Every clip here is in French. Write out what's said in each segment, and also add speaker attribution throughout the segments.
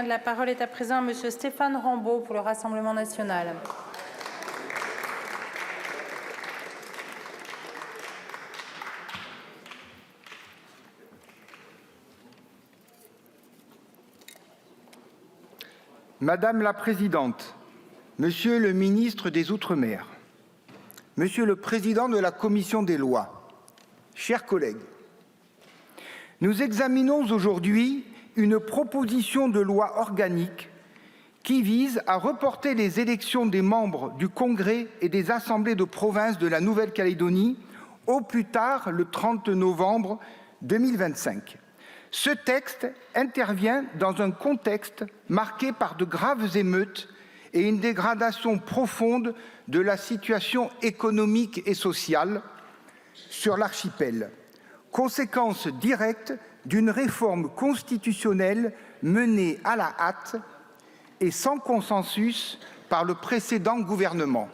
Speaker 1: La parole est à présent à Monsieur Stéphane Rambaud pour le Rassemblement national.
Speaker 2: Madame la Présidente, Monsieur le ministre des Outre-mer, Monsieur le Président de la Commission des lois, chers collègues, nous examinons aujourd'hui une proposition de loi organique qui vise à reporter les élections des membres du Congrès et des assemblées de province de la Nouvelle-Calédonie au plus tard le 30 novembre 2025. Ce texte intervient dans un contexte marqué par de graves émeutes et une dégradation profonde de la situation économique et sociale sur l'archipel, conséquence directe d'une réforme constitutionnelle menée à la hâte et sans consensus par le précédent gouvernement.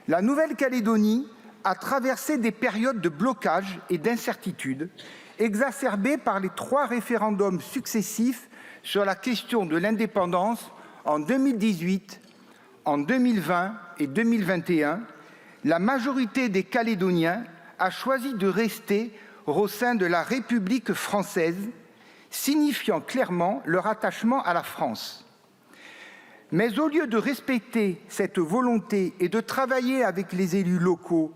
Speaker 2: La Nouvelle-Calédonie a traversé des périodes de blocage et d'incertitude exacerbées par les 3 référendums successifs sur la question de l'indépendance en 2018, en 2020 et 2021. La majorité des Calédoniens a choisi de rester au sein de la République française, signifiant clairement leur attachement à la France. Mais au lieu de respecter cette volonté et de travailler avec les élus locaux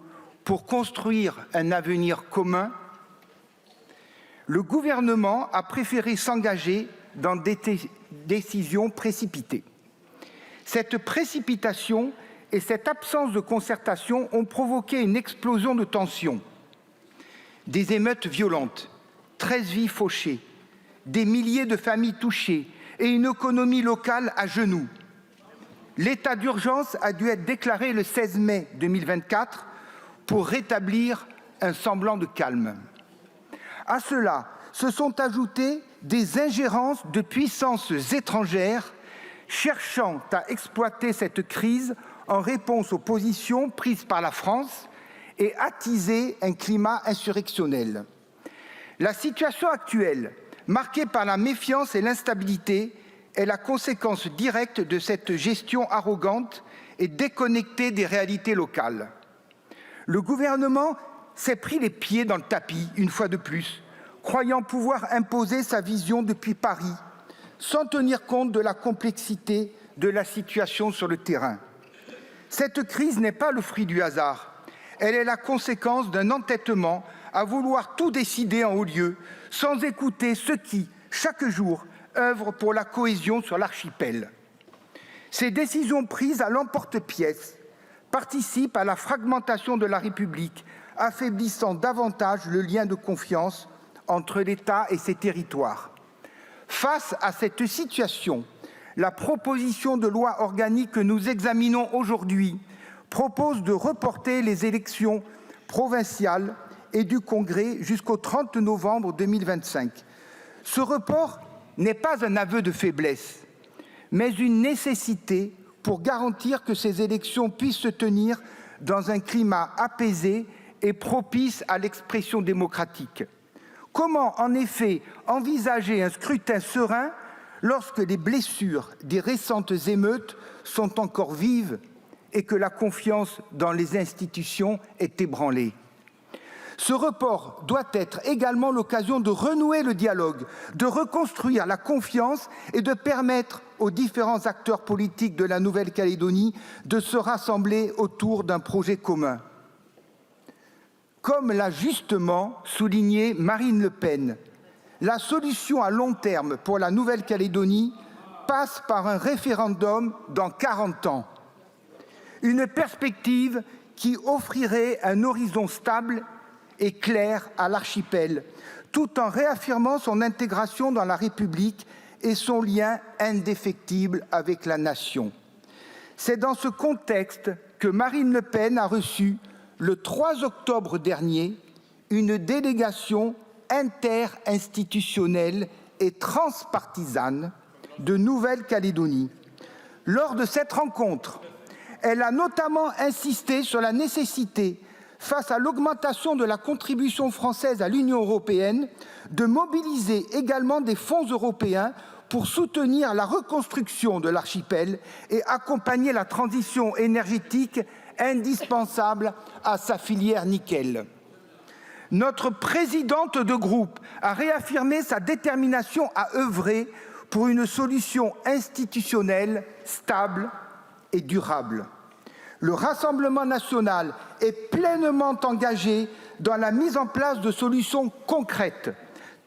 Speaker 2: pour construire un avenir commun, le gouvernement a préféré s'engager dans des décisions précipitées. Cette précipitation et cette absence de concertation ont provoqué une explosion de tensions. Des émeutes violentes, 13 vies fauchées, des milliers de familles touchées et une économie locale à genoux. L'état d'urgence a dû être déclaré le 16 mai 2024 pour rétablir un semblant de calme. À cela se sont ajoutées des ingérences de puissances étrangères cherchant à exploiter cette crise en réponse aux positions prises par la France et attiser un climat insurrectionnel. La situation actuelle, marquée par la méfiance et l'instabilité, est la conséquence directe de cette gestion arrogante et déconnectée des réalités locales. Le gouvernement s'est pris les pieds dans le tapis une fois de plus, croyant pouvoir imposer sa vision depuis Paris, sans tenir compte de la complexité de la situation sur le terrain. Cette crise n'est pas le fruit du hasard. Elle est la conséquence d'un entêtement à vouloir tout décider en haut lieu, sans écouter ceux qui, chaque jour, œuvrent pour la cohésion sur l'archipel. Ces décisions prises à l'emporte-pièce participent à la fragmentation de la République, affaiblissant davantage le lien de confiance entre l'État et ses territoires. Face à cette situation, la proposition de loi organique que nous examinons aujourd'hui propose de reporter les élections provinciales et du Congrès jusqu'au 30 novembre 2025. Ce report n'est pas un aveu de faiblesse, mais une nécessité pour garantir que ces élections puissent se tenir dans un climat apaisé et propice à l'expression démocratique. Comment, en effet, envisager un scrutin serein lorsque les blessures des récentes émeutes sont encore vives et que la confiance dans les institutions est ébranlée? Ce report doit être également l'occasion de renouer le dialogue, de reconstruire la confiance et de permettre aux différents acteurs politiques de la Nouvelle-Calédonie de se rassembler autour d'un projet commun. Comme l'a justement souligné Marine Le Pen, la solution à long terme pour la Nouvelle-Calédonie passe par un référendum dans 40 ans. Une perspective qui offrirait un horizon stable et clair à l'archipel, tout en réaffirmant son intégration dans la République et son lien indéfectible avec la nation. C'est dans ce contexte que Marine Le Pen a reçu, le 3 octobre dernier, une délégation interinstitutionnelle et transpartisane de Nouvelle-Calédonie. Lors de cette rencontre, elle a notamment insisté sur la nécessité, face à l'augmentation de la contribution française à l'Union européenne, de mobiliser également des fonds européens pour soutenir la reconstruction de l'archipel et accompagner la transition énergétique indispensable à sa filière nickel. Notre présidente de groupe a réaffirmé sa détermination à œuvrer pour une solution institutionnelle stable et durable. Le Rassemblement national est pleinement engagé dans la mise en place de solutions concrètes,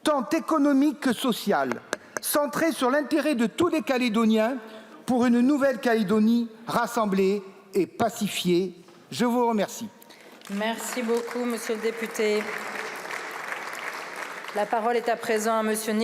Speaker 2: tant économiques que sociales, centrées sur l'intérêt de tous les Calédoniens pour une Nouvelle-Calédonie rassemblée et pacifiée. Je vous remercie.
Speaker 1: Merci beaucoup, monsieur le député. La parole est à présent à monsieur Nicolas